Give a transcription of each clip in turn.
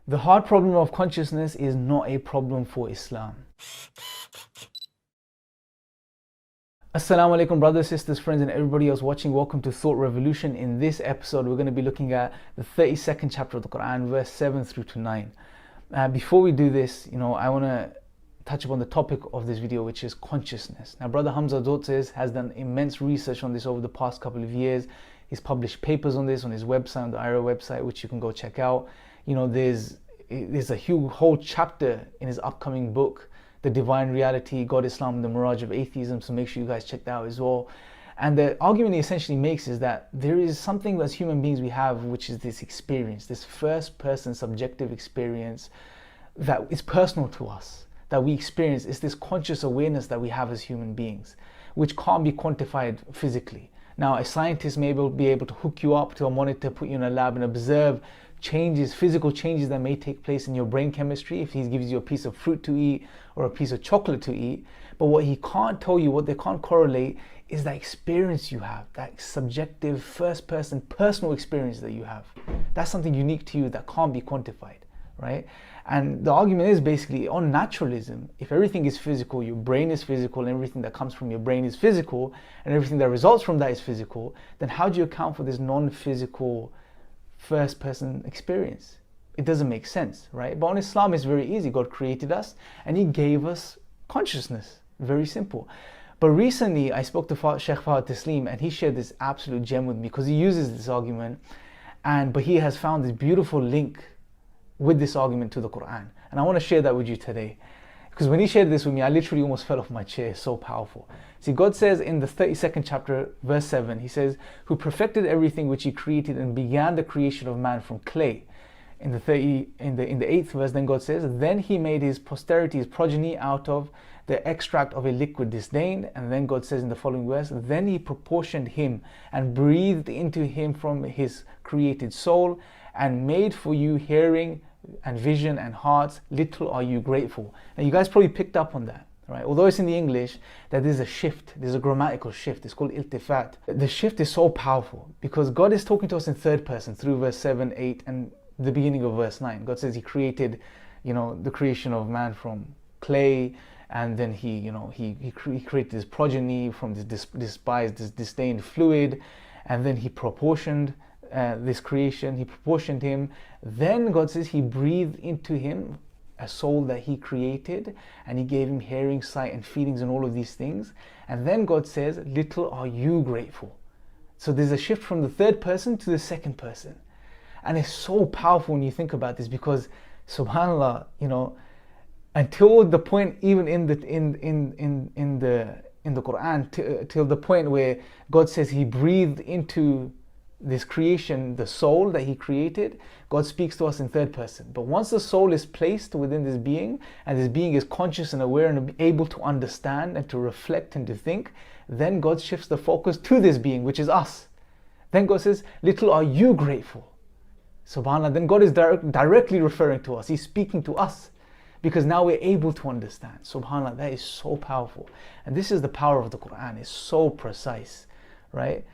The hard problem of consciousness is not a problem for Islam. Assalamu alaikum, brothers, sisters, friends, and everybody else watching. Welcome to Thought Revolution. In this episode, we're going to be looking at the 32nd chapter of the Quran, verse 7 through to 9. Before we do this, I want to touch upon the topic of this video, which is consciousness. Now, Brother Hamza Dotzes has done immense research on this over the past couple of years. He's published papers on this on his website, on the IRA website, which you can go check out. There's a whole chapter in his upcoming book, The Divine Reality, God, Islam, and the Mirage of Atheism, so make sure you guys check that out as well. And the argument he essentially makes is that there is something as human beings we have, which is this experience, this first-person subjective experience that is personal to us, that we experience. It's this conscious awareness that we have as human beings, which can't be quantified physically. Now, a scientist may be able to hook you up to a monitor, put you in a lab and observe changes, physical changes that may take place in your brain chemistry if he gives you a piece of fruit to eat or a piece of chocolate to eat. But what he can't tell you, what they can't correlate, is that experience you have, that subjective, first-person, personal experience that you have. That's something unique to you that can't be quantified, right? And the argument is basically on naturalism. If everything is physical, your brain is physical, and everything that comes from your brain is physical, and everything that results from that is physical, then how do you account for this non-physical first-person experience? It doesn't make sense, right? But on Islam, it's very easy. God created us, and He gave us consciousness. Very simple. But recently, I spoke to Sheikh Fahad Taslim, and he shared this absolute gem with me because he uses this argument, but he has found this beautiful link with this argument to the Quran. And I want to share that with you today. Because when he shared this with me, I literally almost fell off my chair. It's so powerful. See, God says in the 32nd chapter, verse 7, He says, who perfected everything which He created and began the creation of man from clay. In the 8th verse, then God says, then He made His posterity, His progeny, out of the extract of a liquid disdained. And then God says in the following verse, then He proportioned him and breathed into him from His created soul and made for you hearing and vision and hearts. Little are you grateful. Now you guys probably picked up on that, right? Although it's in the English, that there's a shift, there's a grammatical shift. It's called iltifat. The shift is so powerful because God is talking to us in third person through verse 7, 8, and the beginning of verse 9. God says He created, the creation of man from clay, and then He created His progeny from this despised, this disdained fluid, and then He proportioned this creation, He proportioned him. Then God says He breathed into him a soul that He created, and He gave him hearing, sight, and feelings, and all of these things. And then God says, little are you grateful. So there's a shift from the third person to the second person, and it's so powerful when you think about this because, subhanallah, until the point, even in the Quran, till the point where God says He breathed into this creation, the soul that He created, God speaks to us in third person. But once the soul is placed within this being, and this being is conscious and aware and able to understand and to reflect and to think, then God shifts the focus to this being, which is us. Then God says, little are you grateful. SubhanAllah, then God is directly referring to us. He's speaking to us because now we're able to understand. SubhanAllah, that is so powerful. And this is the power of the Quran. It's so precise, right?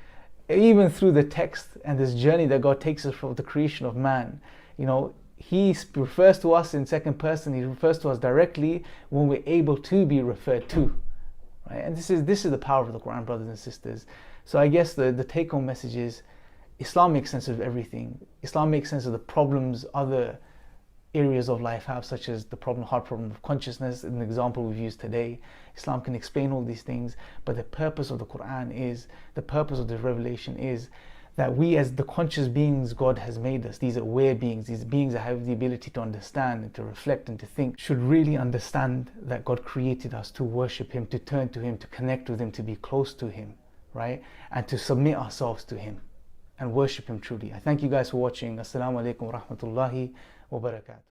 Even through the text and this journey that God takes us from the creation of man, He refers to us in second person. He refers to us directly when we're able to be referred to, right? And this is the power of the Quran, brothers and sisters. So I guess the take-home message is Islam makes sense of everything. Islam makes sense of the problems other areas of life have, such as the hard problem of consciousness, an example we've used today. Islam can explain all these things, but the purpose of the Quran the purpose of the revelation is that we, as the conscious beings God has made us, these aware beings, these beings that have the ability to understand and to reflect and to think, should really understand that God created us to worship Him, to turn to Him, to connect with Him, to be close to Him, right? And to submit ourselves to Him and worship Him truly. I thank you guys for watching. Assalamu alaikum wa rahmatullahi wa barakatuh.